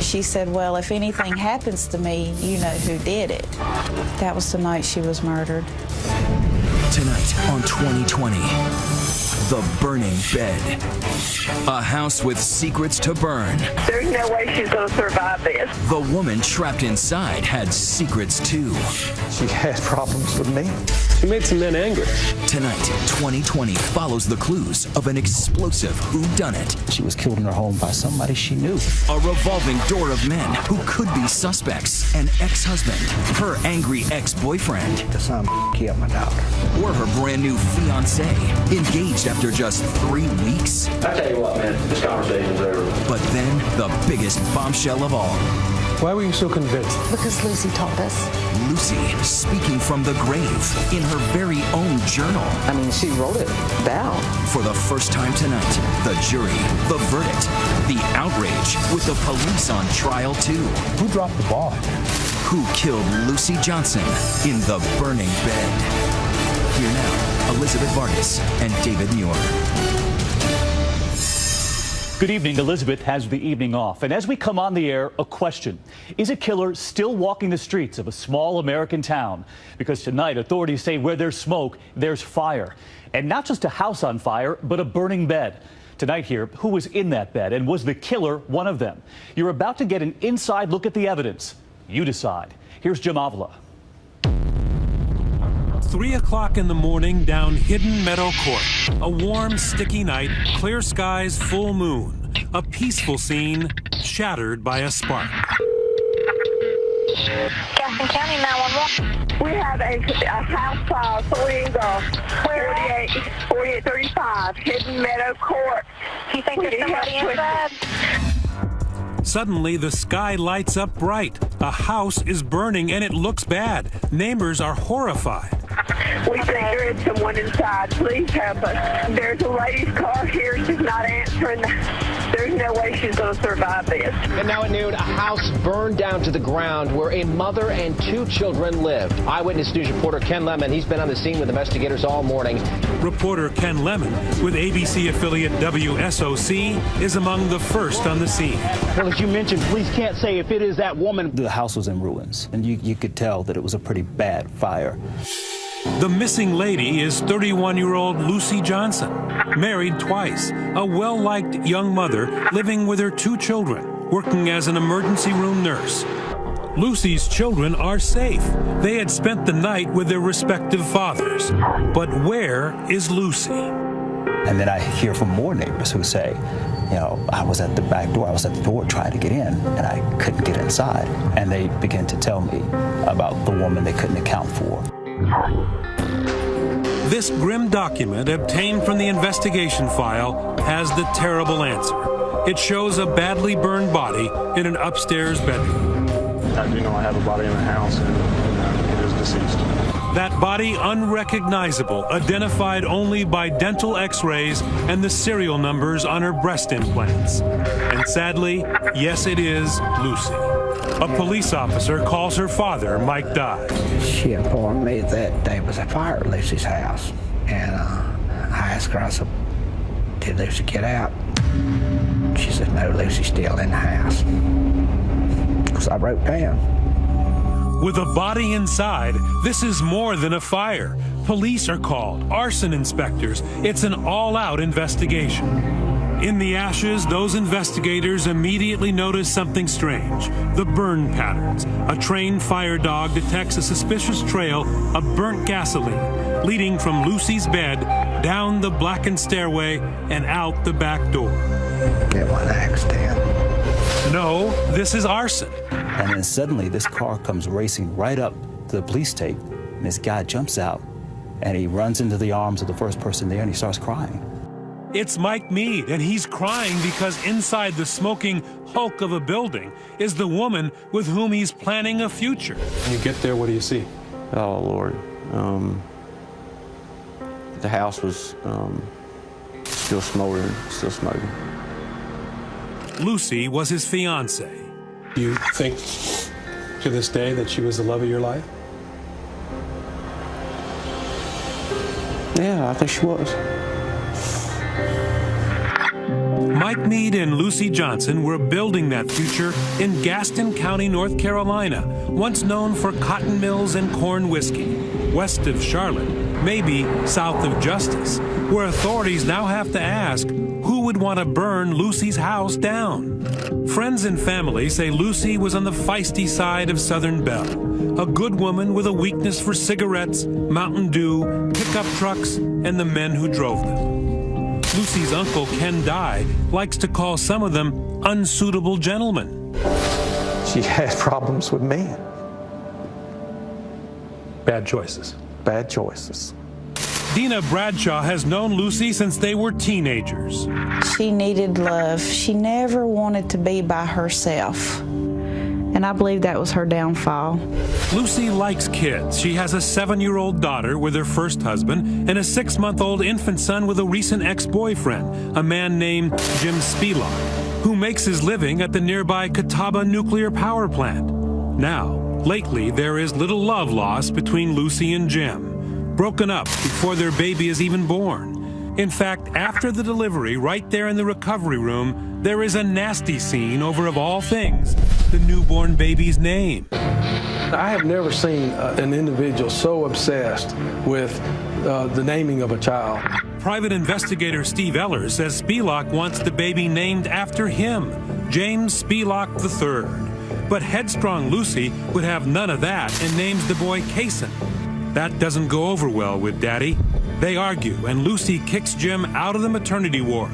She said, well, if anything happens to me, you know who did it. That was the night she was murdered. Tonight on 2020, The Burning Bed. A house with secrets to burn. There's no way she's going to survive this. The woman trapped inside had secrets too. She had problems with me. She made some men angry. Tonight, 2020 follows the clues of an explosive whodunit. She was killed in her home by somebody she knew. A revolving door of men who could be suspects. An ex-husband, her angry ex-boyfriend, The son killed my daughter. or her brand new fiancé, engaged after just 3 weeks. I tell you what, man, this conversation's over. But then, the biggest bombshell of all. Why were you so convinced? Because Lucy told us. Lucy speaking from the grave in her very own journal. I mean, she wrote it down. For the first time tonight, the jury, the verdict, the outrage, with the police on trial too. Who dropped the ball? Who killed Lucy Johnson in the burning bed? Here now, Elizabeth Vargas and David Muir. Good evening. Elizabeth has the evening off. And as we come on the air, a question. Is a killer still walking the streets of a small American town? Because tonight, authorities say where there's smoke, there's fire. And not just a house on fire, but a burning bed. Tonight here, who was in that bed, and was the killer one of them? You're about to get an inside look at the evidence. You decide. Here's Jim Avila. 3 o'clock in the morning down Hidden Meadow Court. A warm, sticky night, clear skies, full moon. A peaceful scene shattered by a spark. Gaston County 911. We have a house fire, 4835 Hidden Meadow Court. Do you think there's somebody inside? Suddenly, the sky lights up bright. A house is burning and it looks bad. Neighbors are horrified. We think there is someone inside. Please help us. There's a lady's car here. She's not answering. There's no way she's going to survive this. And now at noon, a house burned down to the ground where a mother and 2 children lived. Eyewitness News reporter Ken Lemon, he's been on the scene with investigators all morning. Reporter Ken Lemon with ABC affiliate WSOC is among the first on the scene. Well, as you mentioned, police can't say if it is that woman. The house was in ruins, and you could tell that it was a pretty bad fire. The missing lady is 31-year-old Lucy Johnson, married twice, a well-liked young mother living with her 2 children, working as an emergency room nurse. Lucy's children are safe. They had spent the night with their respective fathers. But where is Lucy? And then I hear from more neighbors who say, you know, I was at the back door, I was at the door trying to get in, and I couldn't get inside. And they begin to tell me about the woman they couldn't account for. This grim document, obtained from the investigation file, has the terrible answer. It shows a badly burned body in an upstairs bedroom. I do know I have a body in the house, and it is deceased. That body unrecognizable, identified only by dental x-rays and the serial numbers on her breast implants. And sadly, yes, it is Lucy. A police officer calls her father, Mike Dye. She informed me that there was a fire at Lucy's house. And I asked her, I said, did Lucy get out? She said, no, Lucy's still in the house. Because I wrote down. With a body inside, this is more than a fire. Police are called, arson inspectors. It's an all-out investigation. In the ashes, those investigators immediately notice something strange. The burn patterns. A trained fire dog detects a suspicious trail of burnt gasoline leading from Lucy's bed down the blackened stairway and out the back door. It was an accident. No, this is arson. And then suddenly this car comes racing right up to the police tape, and this guy jumps out, and he runs into the arms of the first person there, and he starts crying. It's Mike Mead, and he's crying because inside the smoking hulk of a building is the woman with whom he's planning a future. When you get there, what do you see? Oh, Lord. The house was still smoldering, still smoking. Lucy was his fiancée. Do you think to this day that she was the love of your life? Yeah, I think she was. Mike Meade and Lucy Johnson were building that future in Gaston County, North Carolina, once known for cotton mills and corn whiskey, west of Charlotte, maybe south of Justice, where authorities now have to ask who would want to burn Lucy's house down. Friends and family say Lucy was on the feisty side of Southern Belle, a good woman with a weakness for cigarettes, Mountain Dew, pickup trucks, and the men who drove them. Lucy's uncle, Ken Dye, likes to call some of them unsuitable gentlemen. She had problems with men. Bad choices. Bad choices. Dina Bradshaw has known Lucy since they were teenagers. She needed love. She never wanted to be by herself. And I believe that was her downfall. Lucy likes kids. She has a 7-year-old daughter with her first husband and a 6-month-old infant son with a recent ex-boyfriend, a man named Jim Spelak, who makes his living at the nearby Catawba nuclear power plant. Now, lately, there is little love lost between Lucy and Jim, broken up before their baby is even born. In fact, after the delivery, right there in the recovery room, there is a nasty scene over, of all things, the newborn baby's name. I have never seen an individual so obsessed with the naming of a child. Private investigator Steve Ehlers says Spelak wants the baby named after him, James Spelak III. But headstrong Lucy would have none of that and names the boy Kason. That doesn't go over well with Daddy. They argue, and Lucy kicks Jim out of the maternity ward.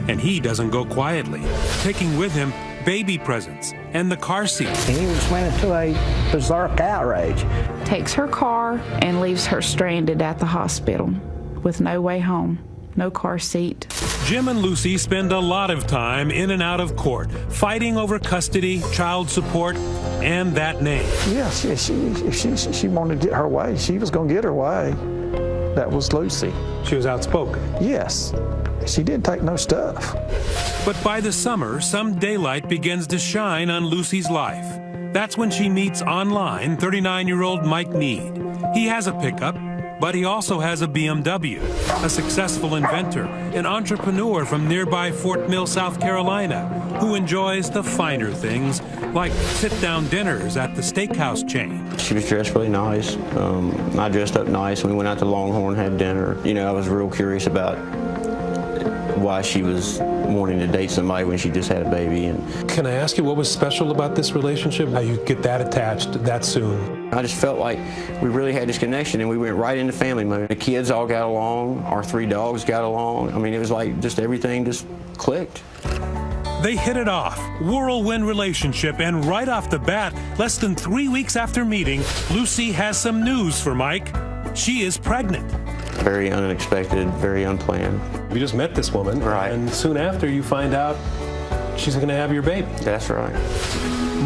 And he doesn't go quietly, taking with him baby presents and the car seat. He was went into a berserk outrage. Takes her car and leaves her stranded at the hospital with no way home, no car seat. Jim and Lucy spend a lot of time in and out of court, fighting over custody, child support, and that name. Yeah, she wanted to get her way. She was going to get her way. That was Lucy. She was outspoken. Yes. She didn't take no stuff. But by the summer, some daylight begins to shine on Lucy's life. That's when she meets online 39-year-old Mike Meade. He has a pickup, but he also has a BMW, a successful inventor, an entrepreneur from nearby Fort Mill, South Carolina, who enjoys the finer things, like sit-down dinners at the steakhouse chain. She was dressed really nice. I dressed up nice. We went out to Longhorn, had dinner. You know, I was real curious about why she was wanting to date somebody when she just had a baby. And can I ask you what was special about this relationship? How you get that attached that soon? I just felt like we really had this connection, and we went right into family mode. The kids all got along. Our 3 dogs got along. I mean, it was like just everything just clicked. They hit it off, whirlwind relationship, and right off the bat, less than 3 weeks after meeting, Lucy has some news for Mike. She is pregnant. Very unexpected, very unplanned. You just met this woman, right? And soon after you find out she's going to have your baby. That's right.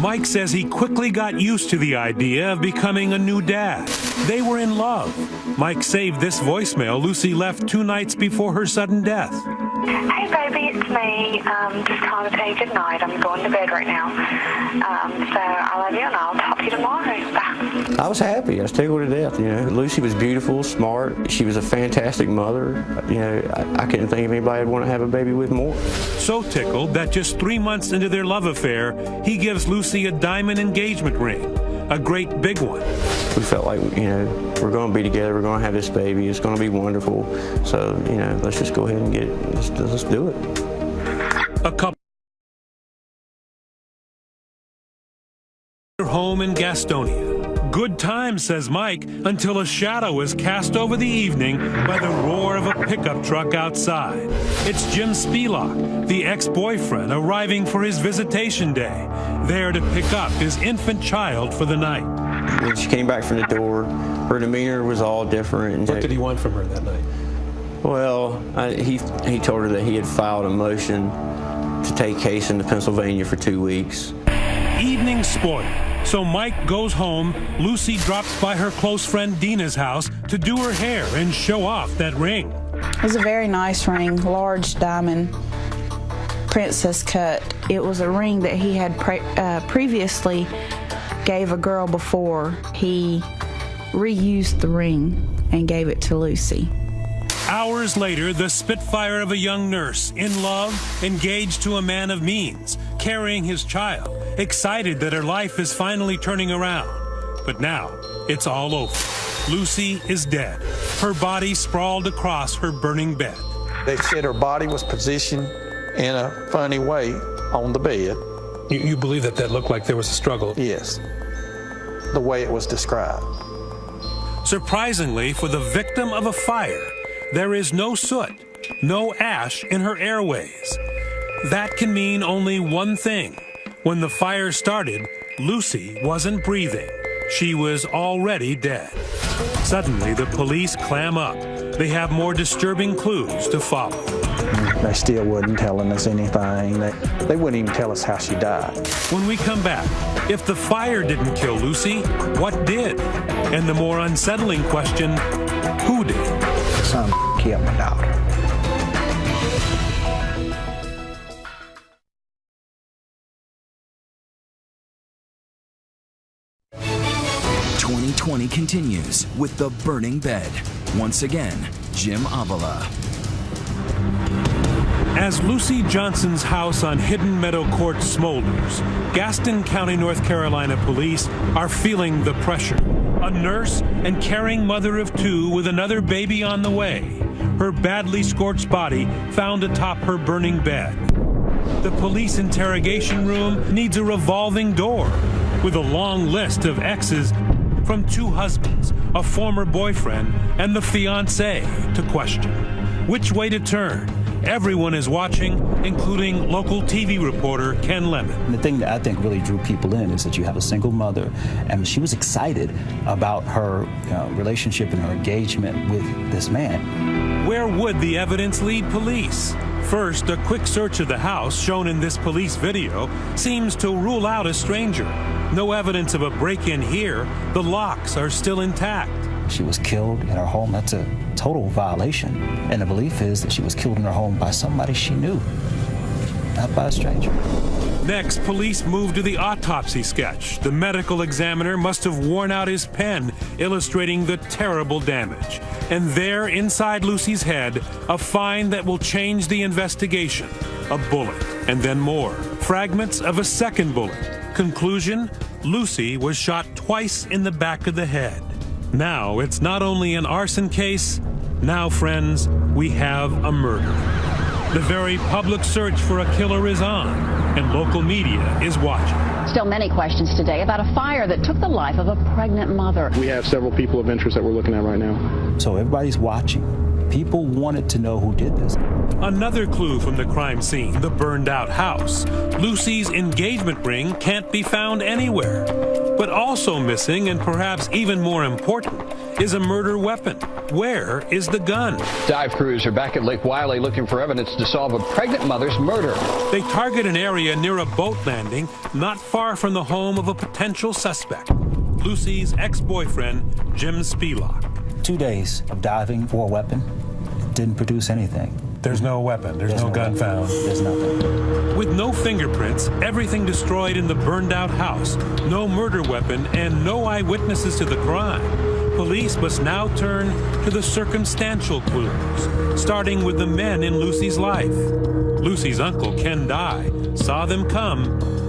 Mike says he quickly got used to the idea of becoming a new dad. They were in love. Mike saved this voicemail Lucy left 2 nights before her sudden death. Hey baby, it's me. Just calling to tell you good night. I'm going to bed right now. So I love you and I'll talk to you tomorrow. Bye. I was happy. I was tickled to death. You know, Lucy was beautiful, smart. She was a fantastic mother. You know, I couldn't think of anybody I'd want to have a baby with more. So tickled that just 3 months into their love affair, he gives Lucy a diamond engagement ring, a great big one. We felt like, you know, we're going to be together. We're going to have this baby. It's going to be wonderful. So, you know, let's just go ahead and get it. Let's do it. A couple home in Gastonia. Good times, says Mike, until a shadow is cast over the evening by the roar of a pickup truck outside. It's Jim Spelak, the ex-boyfriend, arriving for his visitation day, there to pick up his infant child for the night. When she came back from the door, her demeanor was all different. What did he want from her that night? Well, he told her that he had filed a motion to take Kason to Pennsylvania for 2 weeks. Evening spoiled. So Mike goes home. Lucy drops by her close friend Dina's house to do her hair and show off that ring. It was a very nice ring, large diamond, princess cut. It was a ring that he had previously gave a girl before. He reused the ring and gave it to Lucy. Hours later, the spitfire of a young nurse, in love, engaged to a man of means, carrying his child, excited that her life is finally turning around. But now, it's all over. Lucy is dead, her body sprawled across her burning bed. They said her body was positioned in a funny way on the bed. You believe that looked like there was a struggle? Yes, the way it was described. Surprisingly, for the victim of a fire, there is no soot, no ash in her airways. That can mean only one thing. When the fire started, Lucy wasn't breathing. She was already dead. Suddenly, the police clam up. They have more disturbing clues to follow. They still wasn't telling us anything. They wouldn't even tell us how she died. When we come back, if the fire didn't kill Lucy, what did? And the more unsettling question, who did? Some killed my daughter. #2020 continues with The Burning Bed. Once again, Jim Avila. As Lucy Johnson's house on Hidden Meadow Court smolders, Gaston County, North Carolina police are feeling the pressure. A nurse and caring mother of two with another baby on the way. Her badly scorched body found atop her burning bed. The police interrogation room needs a revolving door with a long list of exes from two husbands, a former boyfriend, and the fiancé to question. Which way to turn? Everyone is watching, including local TV reporter Ken Lemon. And the thing that I think really drew people in is that you have a single mother, and she was excited about her relationship and her engagement with this man. Where would the evidence lead police? First, a quick search of the house, shown in this police video, seems to rule out a stranger. No evidence of a break-in here. The locks are still intact. She was killed in her home. That's a total violation. And the belief is that she was killed in her home by somebody she knew, not by a stranger. Next, police moved to the autopsy sketch. The medical examiner must have worn out his pen, illustrating the terrible damage. And there, inside Lucy's head, a find that will change the investigation. A bullet, and then more. Fragments of a second bullet. Conclusion, Lucy was shot twice in the back of the head. Now, it's not only an arson case. Now, friends, we have a murder. The very public search for a killer is on, and local media is watching. Still many questions today about a fire that took the life of a pregnant mother. We have several people of interest that we're looking at right now. So everybody's watching. People wanted to know who did this. Another clue from the crime scene, the burned out house. Lucy's engagement ring can't be found anywhere. But also missing, and perhaps even more important, is a murder weapon. Where is the gun? Dive crews are back at Lake Wiley looking for evidence to solve a pregnant mother's murder. They target an area near a boat landing not far from the home of a potential suspect, Lucy's ex-boyfriend, Jim Spivak. 2 days of diving for a weapon didn't produce anything. There's no weapon. There's no gun found. There's nothing. With no fingerprints, everything destroyed in the burned-out house, no murder weapon, and no eyewitnesses to the crime, police must now turn to the circumstantial clues, starting with the men in Lucy's life. Lucy's uncle, Ken Dye, saw them come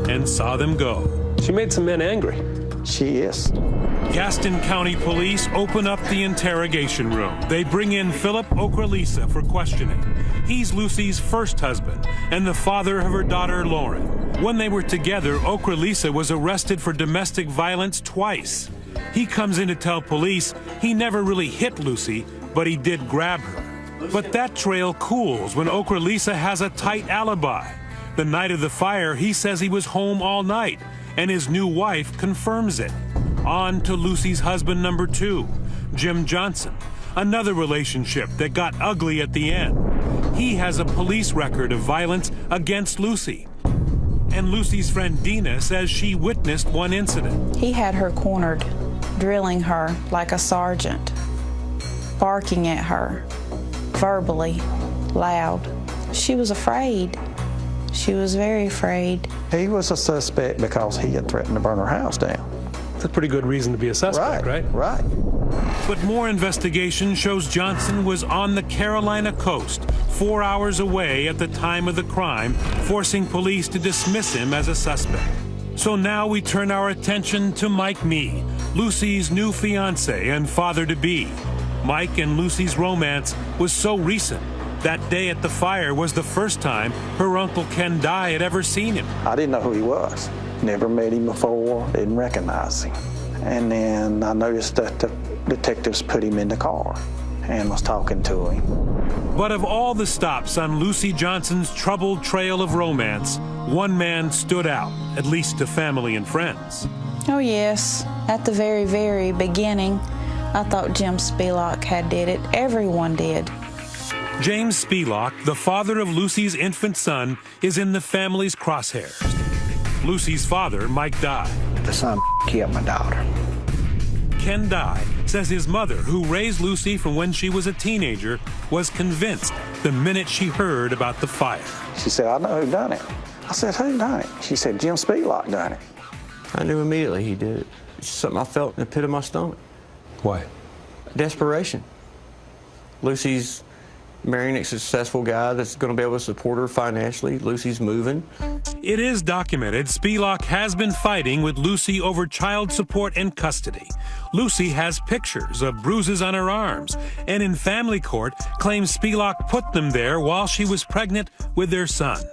and saw them go. She made some men angry. She is. Gaston County Police open up the interrogation room. They bring in Philip Ocrelisa for questioning. He's Lucy's first husband and the father of her daughter, Lauren. When they were together, Ocrelisa was arrested for domestic violence twice. He comes in to tell police he never really hit Lucy, but he did grab her. But that trail cools when Ocrelisa has a tight alibi. The night of the fire, he says he was home all night, and his new wife confirms it. On to Lucy's husband number 2, Jim Johnson, another relationship that got ugly at the end. He has a police record of violence against Lucy. And Lucy's friend Dina says she witnessed one incident. He had her cornered, drilling her like a sergeant, barking at her, verbally, loud. She was afraid. She was very afraid. He was a suspect because he had threatened to burn her house down. That's a pretty good reason to be a suspect, right? Right. But more investigation shows Johnson was on the Carolina coast, 4 hours away at the time of the crime, forcing police to dismiss him as a suspect. So now we turn our attention to Mike Meade, Lucy's new fiancé and father-to-be. Mike and Lucy's romance was so recent. That day at the fire was the first time her Uncle Ken Dye had ever seen him. I didn't know who he was. Never met him before, didn't recognize him. And then I noticed that the detectives put him in the car and was talking to him. But of all the stops on Lucy Johnson's troubled trail of romance, one man stood out, at least to family and friends. Oh yes, at the very, very beginning, I thought Jim Spelak had did it. Everyone did. James Spelak, the father of Lucy's infant son, is in the family's crosshairs. Lucy's father, Mike Dye. The son killed my daughter. Ken Dye says his mother, who raised Lucy from when she was a teenager, was convinced the minute she heard about the fire. She said, I know who done it. I said, who done it? She said, Jim Spelak done it. I knew immediately he did it. It's something I felt in the pit of my stomach. Why? Desperation. Lucy's marrying a successful guy that's going to be able to support her financially. Lucy's moving. It is documented Spelak has been fighting with Lucy over child support and custody. Lucy has pictures of bruises on her arms, and in family court claims Spelak put them there while she was pregnant with their son.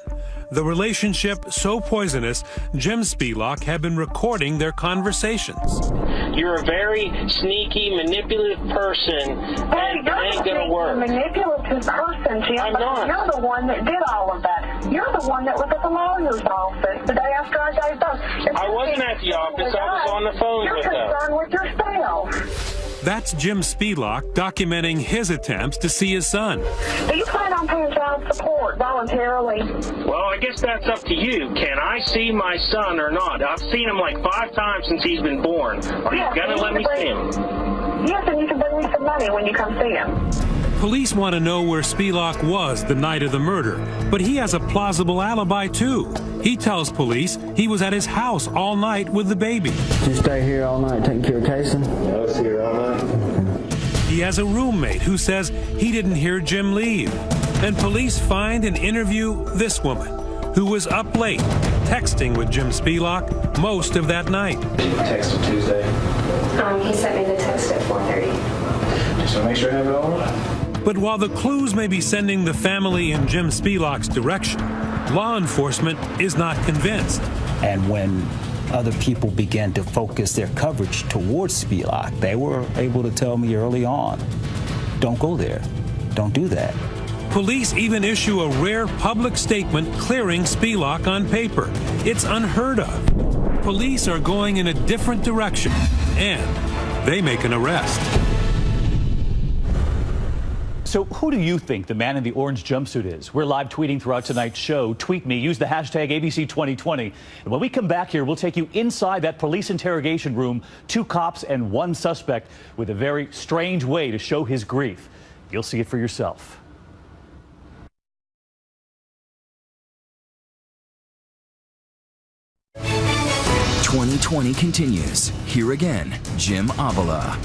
The relationship so poisonous, Jim Spelak had been recording their conversations. You're a very sneaky, manipulative person, and it ain't gonna work. Manipulative person, Jim. I'm not. You're the one that did all of that. You're the one that was at the lawyer's office the day after I gave birth. I wasn't at the office. I was on the phone with them. You're concerned with yourself. That's Jim Spelak documenting his attempts to see his son. Do you plan on paying child support voluntarily? Well, I guess that's up to you. Can I see my son or not? I've seen him like 5 times since he's been born. Are you going to let me see him? Yes, and you can bring me some money when you come see him. Police want to know where Spelak was the night of the murder, but he has a plausible alibi too. He tells police he was at his house all night with the baby. Did you stay here all night taking care of Kason? I was here all night. He has a roommate who says he didn't hear Jim leave. And police find and interview this woman, who was up late, texting with Jim Spelak most of that night. Did you text on Tuesday? He sent me the text at 4:30. Just to make sure I have it all right. But while the clues may be sending the family in Jim Spelak's direction, law enforcement is not convinced. And when other people began to focus their coverage towards Spelak, they were able to tell me early on, don't go there, don't do that. Police even issue a rare public statement clearing Spelak on paper. It's unheard of. Police are going in a different direction, and they make an arrest. So who do you think the man in the orange jumpsuit is? We're live tweeting throughout tonight's show. Tweet me, use the hashtag ABC2020. And when we come back here, we'll take you inside that police interrogation room, 2 cops and 1 suspect, with a very strange way to show his grief. You'll see it for yourself. "2020 continues. Here again, Jim Avila.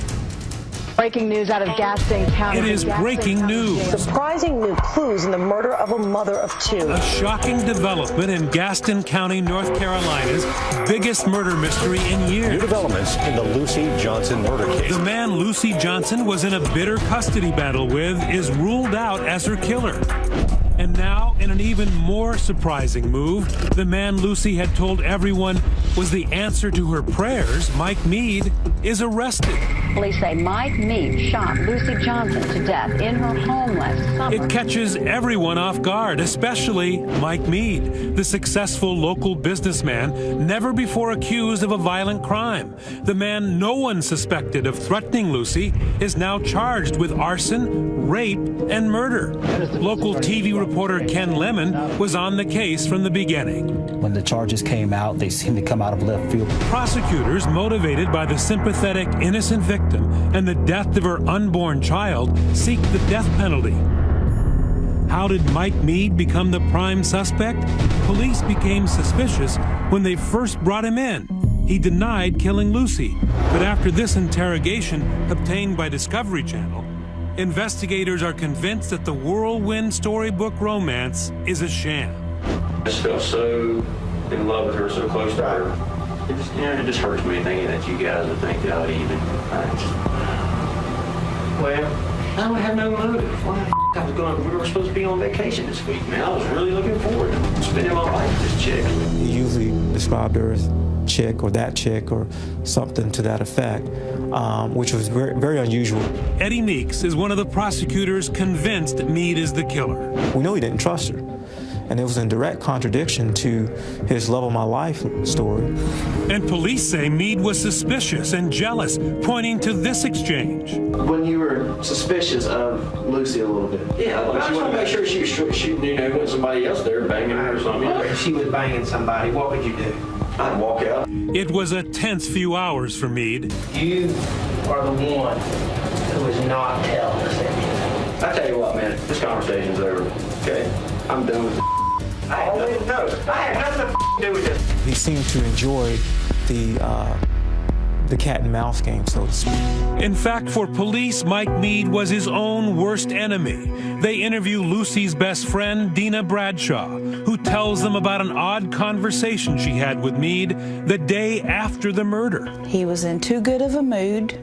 Breaking news out of Gaston County. It is breaking news. Surprising new clues in the murder of a mother of 2. A shocking development in Gaston County, North Carolina's biggest murder mystery in years. New developments in the Lucy Johnson murder case. The man Lucy Johnson was in a bitter custody battle with is ruled out as her killer. And now, in an even more surprising move, the man Lucy had told everyone was the answer to her prayers, Mike Meade, is arrested. Police say Mike Meade shot Lucy Johnson to death in her home last summer. It catches everyone off guard, especially Mike Meade, the successful local businessman never before accused of a violent crime. The man no one suspected of threatening Lucy is now charged with arson, rape, and murder. Local TV reporter Ken Lemon was on the case from the beginning. When the charges came out, they seemed to come out of left field. Prosecutors, motivated by the sympathetic innocent victim and the death of her unborn child, seek the death penalty. How did Mike Meade become the prime suspect? Police became suspicious when they first brought him in. He denied killing Lucy, but after this interrogation obtained by Discovery Channel, investigators are convinced that the whirlwind storybook romance is a sham. I just felt so in love with her, so close to her. It just hurts me thinking that you guys would think that I would even. Well, I don't have no motive. We were supposed to be on vacation this week, man. I was really looking forward to spending my life with this chick. He usually described her as chick or that chick or something to that effect, which was very, very unusual. Eddie Meeks is one of the prosecutors convinced Meade is the killer. We know he didn't trust her, and it was in direct contradiction to his love of my life story. And police say Meade was suspicious and jealous, pointing to this exchange. When you were suspicious of Lucy a little bit. Yeah, I just want to make sure she was shooting, with somebody else there banging her or something. If she was banging somebody, what would you do? I'd walk out. It was a tense few hours for Meade. You are the one who is not telling us anything. I tell you what, man, this conversation's over, okay? I'm done with I had nothing to do with this. He seemed to enjoy the cat and mouse game, so to speak. In fact, for police, Mike Meade was his own worst enemy. They interview Lucy's best friend, Dina Bradshaw, who tells them about an odd conversation she had with Meade the day after the murder. He was in too good of a mood.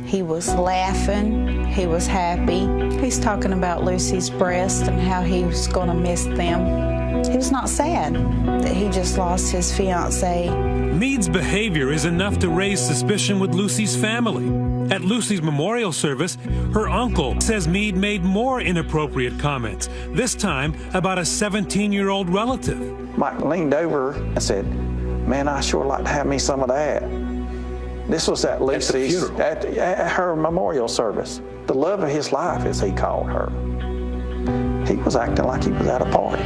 He was laughing. He was happy. He's talking about Lucy's breasts and how he was going to miss them. He was not sad that he just lost his fiancée. Meade's behavior is enough to raise suspicion with Lucy's family. At Lucy's memorial service, her uncle says Meade made more inappropriate comments, this time about a 17-year-old relative. Mike leaned over and said, "Man, I sure like to have me some of that." This was at Lucy's, at her memorial service. The love of his life, as he called her. He was acting like he was at a party.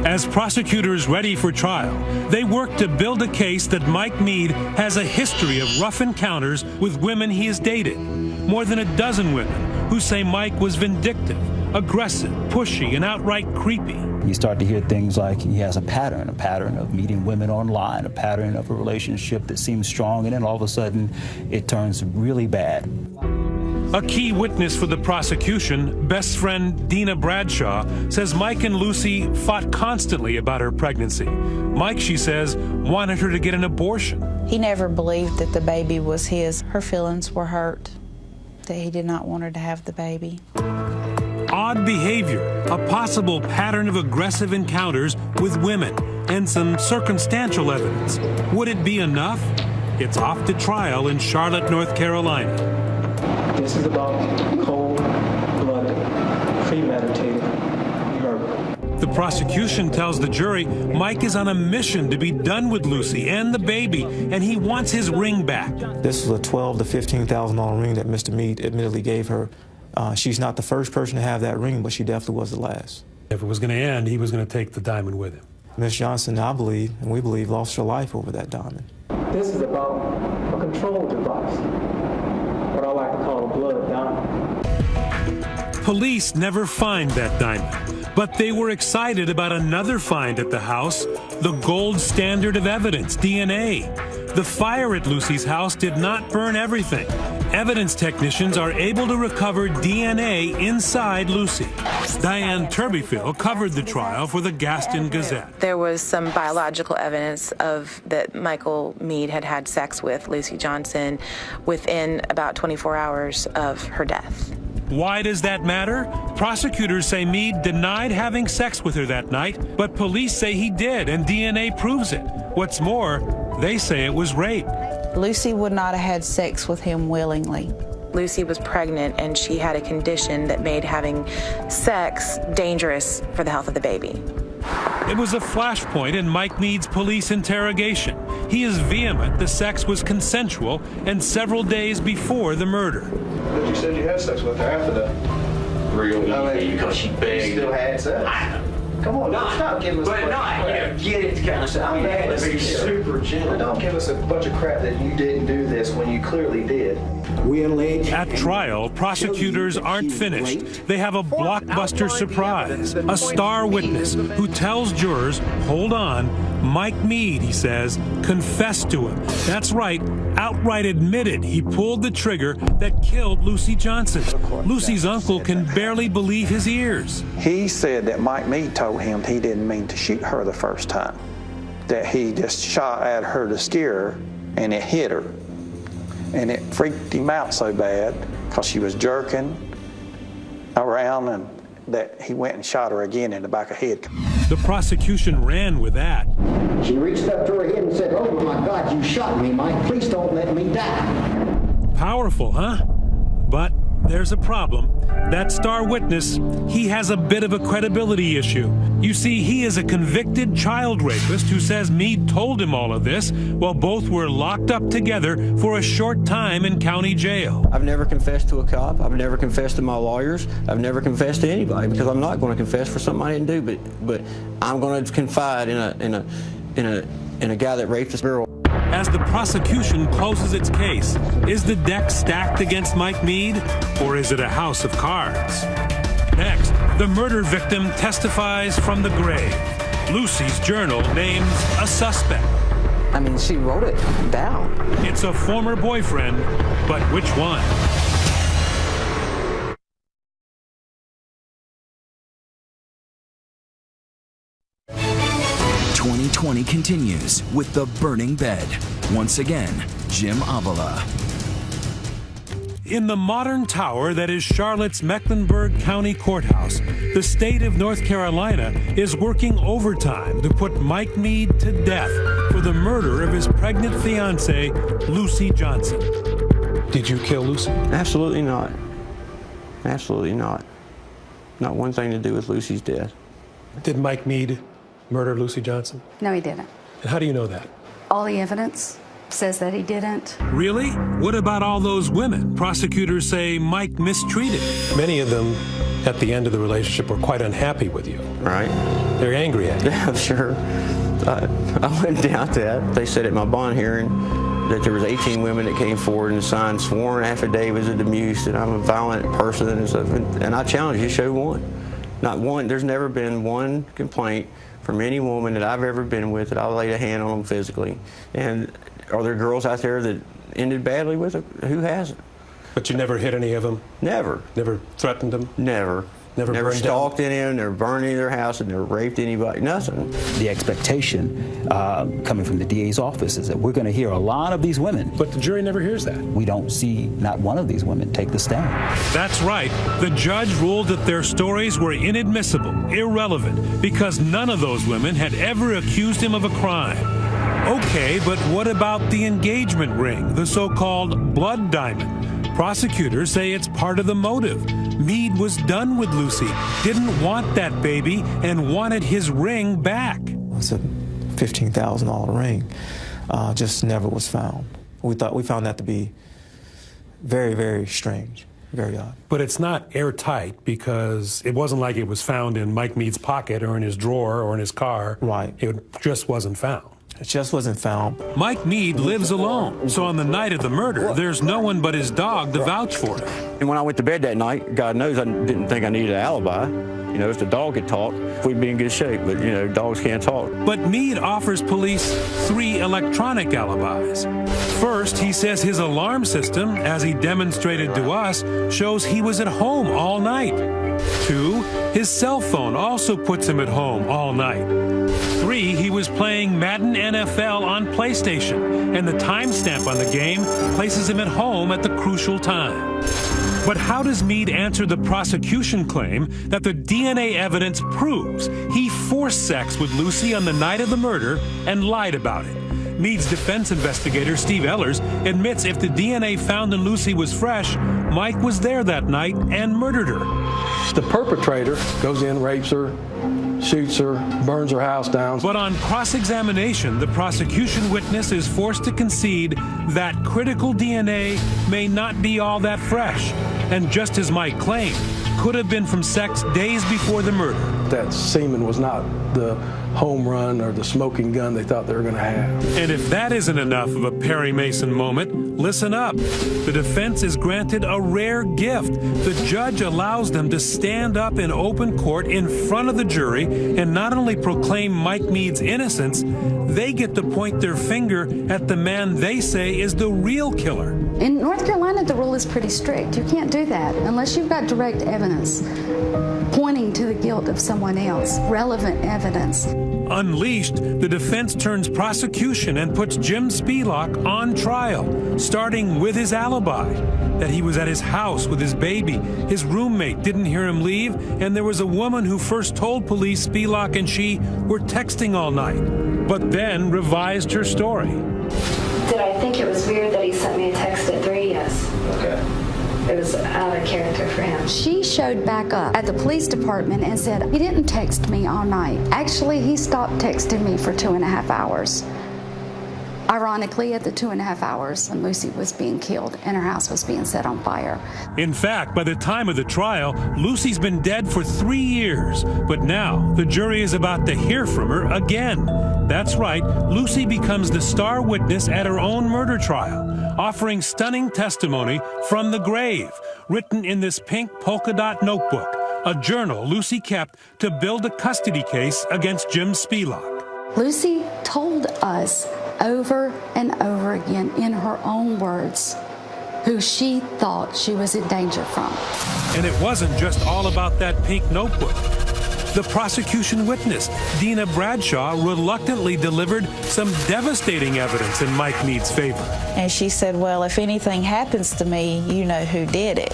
As prosecutors ready for trial, they work to build a case that Mike Meade has a history of rough encounters with women he has dated. More than a dozen women who say Mike was vindictive, aggressive, pushy, and outright creepy. You start to hear things like he has a pattern of meeting women online, a pattern of a relationship that seems strong, and then all of a sudden it turns really bad. A key witness for the prosecution, best friend Dina Bradshaw, says Mike and Lucy fought constantly about her pregnancy. Mike, she says, wanted her to get an abortion. He never believed that the baby was his. Her feelings were hurt that he did not want her to have the baby. Odd behavior, a possible pattern of aggressive encounters with women, and some circumstantial evidence. Would it be enough? It's off to trial in Charlotte, North Carolina. This is about cold-blooded, premeditated murder. The prosecution tells the jury Mike is on a mission to be done with Lucy and the baby, and he wants his ring back. This was a $12,000 to $15,000 ring that Mr. Meade admittedly gave her. She's not the first person to have that ring, but she definitely was the last. If it was going to end, he was going to take the diamond with him. Miss Johnson, I believe, and we believe, lost her life over that diamond. This is about a control device, what I like to call a blood diamond. Police never find that diamond, but they were excited about another find at the house, the gold standard of evidence, DNA. The fire at Lucy's house did not burn everything. Evidence technicians are able to recover DNA inside Lucy. Diane Turbyfield covered the trial for the Gaston Gazette. There was some biological evidence of that Michael Meade had had sex with Lucy Johnson within about 24 hours of her death. Why does that matter? Prosecutors say Meade denied having sex with her that night, but police say he did, and DNA proves it. What's more, they say it was rape. Lucy would not have had sex with him willingly. Lucy was pregnant, and she had a condition that made having sex dangerous for the health of the baby. It was a flashpoint in Mike Meade's police interrogation. He is vehement the sex was consensual and several days before the murder. But you said you had sex with her after that. Real easy, because she begged. You still had sex? Come on, stop giving us a bunch of crap. Get it kind of stuff. I mean, had to be super gentle. Don't give us a bunch of crap that you didn't do this when you clearly did. We allege At trial, prosecutors aren't finished. They have a blockbuster surprise. A star witness who tells jurors, hold on, Mike Meade, he says, confessed to him. That's right, outright admitted he pulled the trigger that killed Lucy Johnson. Lucy's uncle can barely believe his ears. He said that Mike Meade told him he didn't mean to shoot her the first time, that he just shot at her to scare her, and it hit her. And it freaked him out so bad because she was jerking around, and that he went and shot her again in the back of the head. The prosecution ran with that. She reached up to her head and said, "Oh my God, you shot me, Mike. Please don't let me die." Powerful, huh? But there's a problem. That star witness, he has a bit of a credibility issue. You see, he is a convicted child rapist who says Meade told him all of this while both were locked up together for a short time in county jail. I've never confessed to a cop. I've never confessed to my lawyers. I've never confessed to anybody because I'm not going to confess for something I didn't do. But I'm going to confide in a guy that raped this girl. As the prosecution closes its case, is the deck stacked against Mike Meade, or is it a house of cards? Next, the murder victim testifies from the grave. Lucy's journal names a suspect. I mean, she wrote it down. It's a former boyfriend, but which one? #2020 continues with The Burning Bed. Once again, Jim Avila. In the modern tower that is Charlotte's Mecklenburg County Courthouse, the state of North Carolina is working overtime to put Mike Meade to death for the murder of his pregnant fiancée, Lucy Johnson. Did you kill Lucy? Absolutely not. Absolutely not. Not one thing to do with Lucy's death. Did Mike Meade murder Lucy Johnson? No, he didn't. And how do you know that? All the evidence says that he didn't. Really? What about all those women prosecutors say Mike mistreated? Many of them, at the end of the relationship, were quite unhappy with you. Right. They're angry at you. Yeah, sure. I wouldn't doubt that. They said at my bond hearing that there was 18 women that came forward and signed sworn affidavits of abuse, that I'm a violent person and stuff. And I challenge you, show one. Not one. There's never been one complaint from any woman that I've ever been with that I laid a hand on them physically. And are there girls out there that ended badly with it? Who hasn't? But you never hit any of them? Never. Never threatened them? Never. Never stalked any of them, never burned any of their house, and never raped anybody, nothing. The expectation coming from the DA's office is that we're going to hear a lot of these women. But the jury never hears that. We don't see not one of these women take the stand. That's right. The judge ruled that their stories were inadmissible, irrelevant, because none of those women had ever accused him of a crime. Okay, but what about the engagement ring, the so-called blood diamond? Prosecutors say it's part of the motive. Meade was done with Lucy, didn't want that baby, and wanted his ring back. It's a $15,000 ring. Just never was found. We found that to be very, very strange, very odd. But it's not airtight because it wasn't like it was found in Mike Meade's pocket or in his drawer or in his car. Right. It just wasn't found. It just wasn't found. Mike Meade lives alone, so on the night of the murder, there's no one but his dog to vouch for him. And when I went to bed that night, God knows I didn't think I needed an alibi. You know, if the dog could talk, we'd be in good shape, but, you know, dogs can't talk. But Meade offers police 3 electronic alibis. First, he says his alarm system, as he demonstrated to us, shows he was at home all night. 2, his cell phone also puts him at home all night. 3, he was playing Madden NFL on PlayStation, and the timestamp on the game places him at home at the crucial time. But how does Meade answer the prosecution claim that the DNA evidence proves he forced sex with Lucy on the night of the murder and lied about it? Meade's defense investigator, Steve Ehlers, admits if the DNA found in Lucy was fresh, Mike was there that night and murdered her. The perpetrator goes in, rapes her, shoots her, burns her house down. But on cross-examination, the prosecution witness is forced to concede that critical DNA may not be all that fresh, and just as Mike claimed, could have been from sex days before the murder. That semen was not the home run or the smoking gun they thought they were going to have. And if that isn't enough of a Perry Mason moment, listen up. The defense is granted a rare gift. The judge allows them to stand up in open court in front of the jury and not only proclaim Mike Mead's innocence, they get to point their finger at the man they say is the real killer. In North Carolina, the rule is pretty strict. You can't do that unless you've got direct evidence pointing to the guilt of someone else, relevant evidence. Unleashed, the defense turns prosecution and puts Jim Spelach on trial, starting with his alibi, that he was at his house with his baby, his roommate didn't hear him leave, and there was a woman who first told police Spelach and she were texting all night, but then revised her story. Did I think it was weird that he sent me a text at 3? Yes. Okay. It was out of character for him. She showed back up at the police department and said, he didn't text me all night. Actually, he stopped texting me for 2.5 hours. Ironically, at the 2.5 hours, when Lucy was being killed and her house was being set on fire. In fact, by the time of the trial, Lucy's been dead for 3 years. But now, the jury is about to hear from her again. That's right, Lucy becomes the star witness at her own murder trial, offering stunning testimony from the grave, written in this pink polka dot notebook, a journal Lucy kept to build a custody case against Jim Spelach. Lucy told us over and over again in her own words who she thought she was in danger from. And it wasn't just all about that pink notebook. The prosecution witness, Dina Bradshaw, reluctantly delivered some devastating evidence in Mike Mead's favor. And she said, well, if anything happens to me, you know who did it.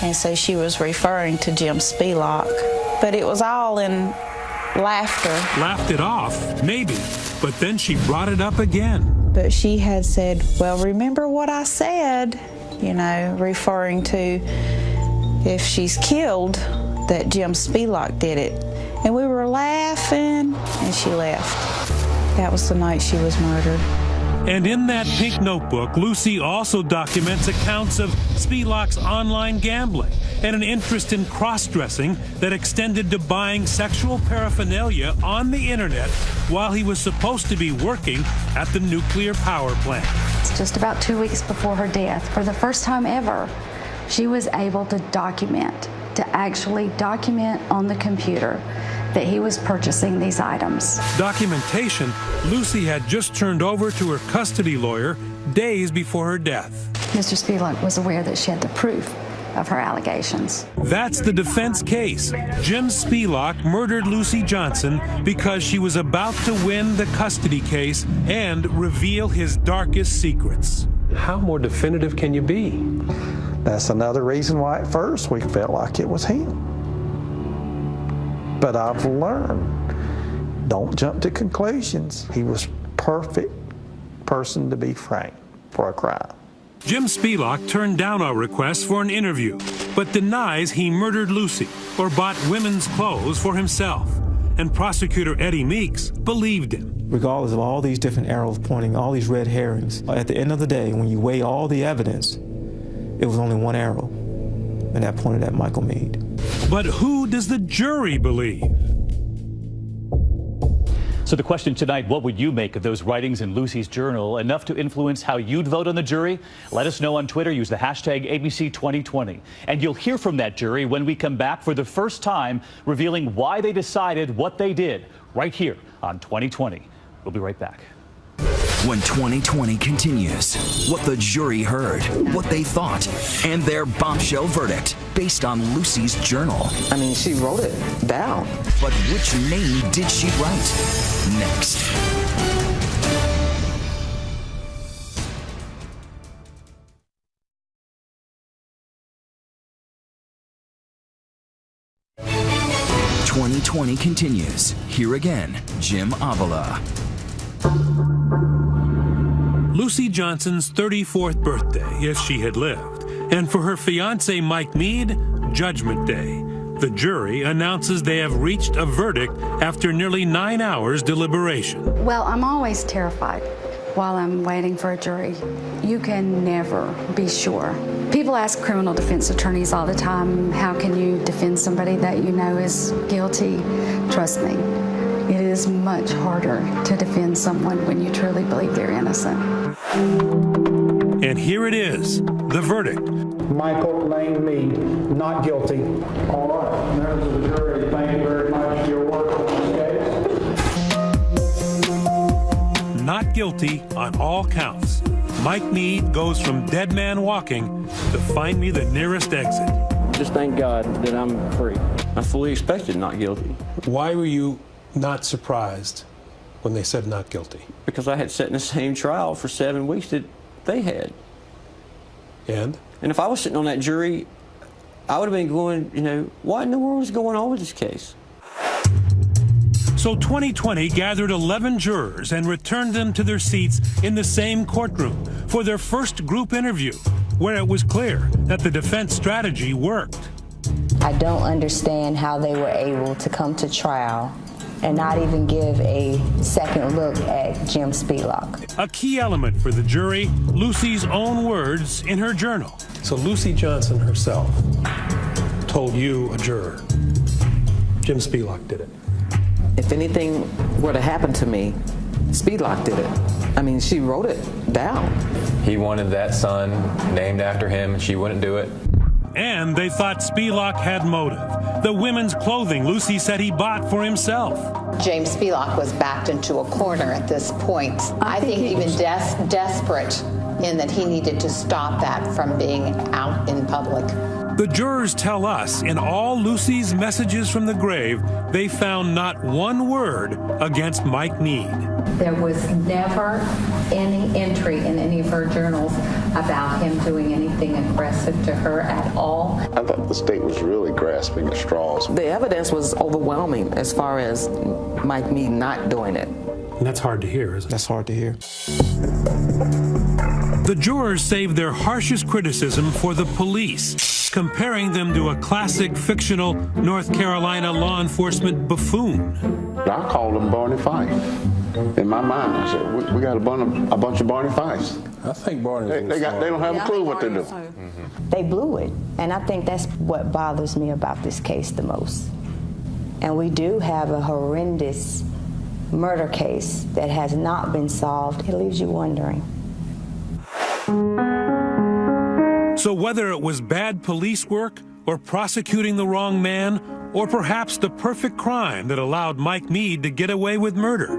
And so she was referring to Jim Spelach, but it was all in laughter. Laughed it off, maybe, but then she brought it up again. But she had said, well, remember what I said, you know, referring to if she's killed, that Jim Spelach did it. And we were laughing, and she left. That was the night she was murdered. And in that pink notebook, Lucy also documents accounts of Spelach's online gambling and an interest in cross-dressing that extended to buying sexual paraphernalia on the internet while he was supposed to be working at the nuclear power plant. Just about 2 weeks before her death, for the first time ever, she was able to actually document on the computer that he was purchasing these items. Documentation Lucy had just turned over to her custody lawyer days before her death. Mr. Spelach was aware that she had the proof of her allegations. That's the defense case. Jim Spelach murdered Lucy Johnson because she was about to win the custody case and reveal his darkest secrets. How more definitive can you be? That's another reason why at first we felt like it was him. But I've learned, don't jump to conclusions. He was perfect person to be framed for a crime. Jim Spelach turned down our request for an interview, but denies he murdered Lucy or bought women's clothes for himself. And prosecutor Eddie Meeks believed him. Regardless of all these different arrows pointing, all these red herrings, at the end of the day, when you weigh all the evidence, it was only one arrow, and that pointed at Michael Mead. But who does the jury believe? So the question tonight, what would you make of those writings in Lucy's journal? Enough to influence how you'd vote on the jury? Let us know on Twitter. Use the hashtag ABC2020. And you'll hear from that jury when we come back for the first time, revealing why they decided what they did right here on 2020. We'll be right back. When 2020 continues, what the jury heard, what they thought, and their bombshell verdict based on Lucy's journal. I mean, she wrote it down. But which name did she write? Next. "2020 continues. Here again, Jim Avila. Lucy Johnson's 34th birthday, if she had lived, and for her fiancé Mike Mead, Judgment Day. The jury announces they have reached a verdict after nearly 9 hours deliberation. Well, I'm always terrified while I'm waiting for a jury. You can never be sure. People ask criminal defense attorneys all the time, how can you defend somebody that you know is guilty? Trust me, it is much harder to defend someone when you truly believe they're innocent. And here it is, the verdict. Michael Lane Mead, not guilty. All right, members of the jury, thank you very much for your work on this case. Not guilty on all counts. Mike Mead goes from dead man walking to find me the nearest exit. Just thank God that I'm free. I fully expected not guilty. Why were you not surprised when they said not guilty? Because I had sat in the same trial for 7 weeks that they had. And if I was sitting on that jury, I would have been going, what in the world is going on with this case? So 2020 gathered 11 jurors and returned them to their seats in the same courtroom for their first group interview, where it was clear that the defense strategy worked. I don't understand how they were able to come to trial and not even give a second look at Jim Spelak. A key element for the jury, Lucy's own words in her journal. So Lucy Johnson herself told you, a juror, Jim Spelak did it. If anything were to happen to me, Spelak did it. I mean, she wrote it down. He wanted that son named after him, and she wouldn't do it. And they thought Spelak had motive. The women's clothing Lucy said he bought for himself. James Spelak was backed into a corner at this point. I think even desperate in that he needed to stop that from being out in public. The jurors tell us in all Lucy's messages from the grave, they found not one word against Mike Mead. There was never any entry in any of her journals about him doing anything aggressive to her at all. I thought the state was really grasping at straws. The evidence was overwhelming as far as Mike Mead not doing it. And that's hard to hear, isn't it? That's hard to hear. The jurors saved their harshest criticism for the police, comparing them to a classic fictional North Carolina law enforcement buffoon. I called them Barney Fife. In my mind, I said, we got a bunch of Barney Fifes. I think Barney. They don't have a clue what they're doing. They blew it, and I think that's what bothers me about this case the most. And we do have a horrendous murder case that has not been solved. It leaves you wondering. So whether it was bad police work, or prosecuting the wrong man, or perhaps the perfect crime that allowed Mike Mead to get away with murder,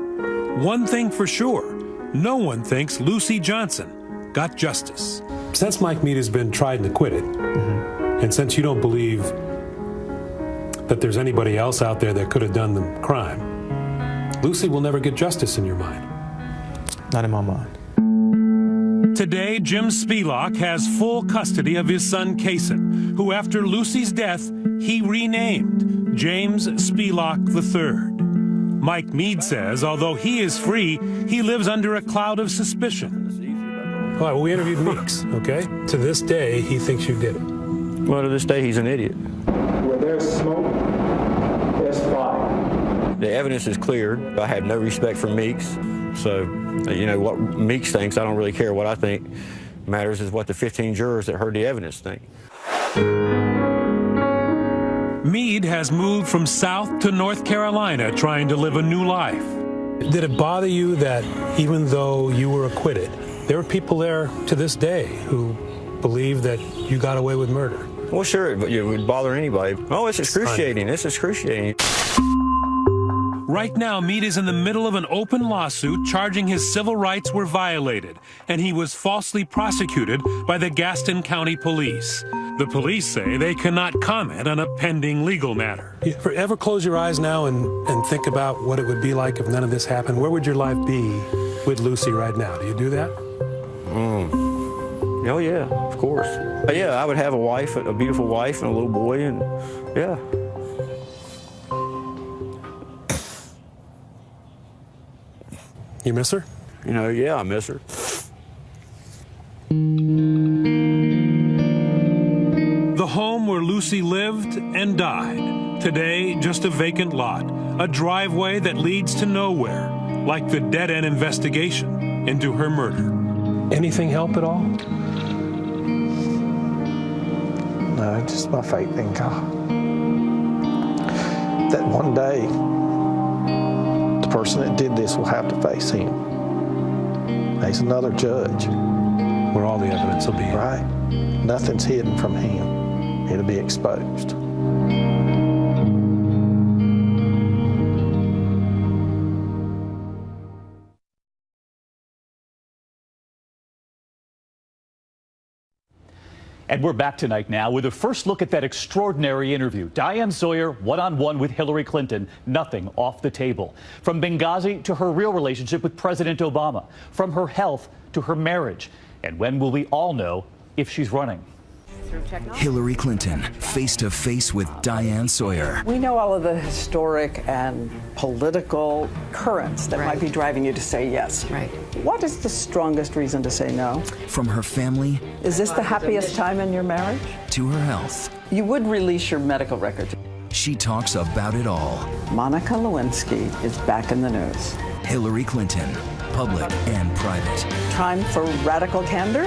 one thing for sure, no one thinks Lucy Johnson got justice. Since Mike Mead has been tried and acquitted, and since you don't believe that there's anybody else out there that could have done the crime, Lucy will never get justice in your mind. Not in my mind. Today, Jim Spelak has full custody of his son, Kason, who after Lucy's death, he renamed James Spelak III. Mike Mead says, although he is free, he lives under a cloud of suspicion. All right, well, we interviewed Meeks, okay? To this day, he thinks you did it. Well, to this day, he's an idiot. Where there's smoke, there's fire. The evidence is cleared. I have no respect for Meeks. So, what Meeks thinks, I don't really care what I think. Matters is what the 15 jurors that heard the evidence think. Mead has moved from South to North Carolina trying to live a new life. Did it bother you that even though you were acquitted, there are people there to this day who believe that you got away with murder? Well, sure, but it would bother anybody. Oh, it's excruciating. It's excruciating. Right now, Mead is in the middle of an open lawsuit charging his civil rights were violated, and he was falsely prosecuted by the Gaston County Police. The police say they cannot comment on a pending legal matter. You ever close your eyes now and think about what it would be like if none of this happened? Where would your life be with Lucy right now? Do you do that? Oh, yeah, of course. Yeah, I would have a wife, a beautiful wife, and a little boy, and yeah. You miss her? Yeah, I miss her. The home where Lucy lived and died. Today, just a vacant lot. A driveway that leads to nowhere, like the dead-end investigation into her murder. Anything help at all? No, just my faith in God. That one day, the person that did this will have to face him. He's another judge. Where all the evidence will be. Right. Nothing's hidden from him. It'll be exposed. And we're back tonight now with a first look at that extraordinary interview. Diane Sawyer, one-on-one with Hillary Clinton, nothing off the table. From Benghazi to her real relationship with President Obama. From her health to her marriage. And when will we all know if she's running? Hillary Clinton, face-to-face with Diane Sawyer. We know all of the historic and political currents that might be driving you to say yes. Right. What is the strongest reason to say no? From her family. Is this the happiest time in your marriage? To her health. You would release your medical records. She talks about it all. Monica Lewinsky is back in the news. Hillary Clinton, public and private. Time for radical candor?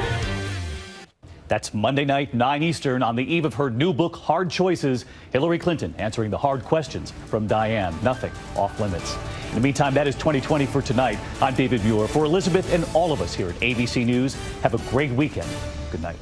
That's Monday night, 9 Eastern, on the eve of her new book, Hard Choices. Hillary Clinton answering the hard questions from Diane. Nothing off limits. In the meantime, that is 2020 for tonight. I'm David Muir. For Elizabeth and all of us here at ABC News, have a great weekend. Good night.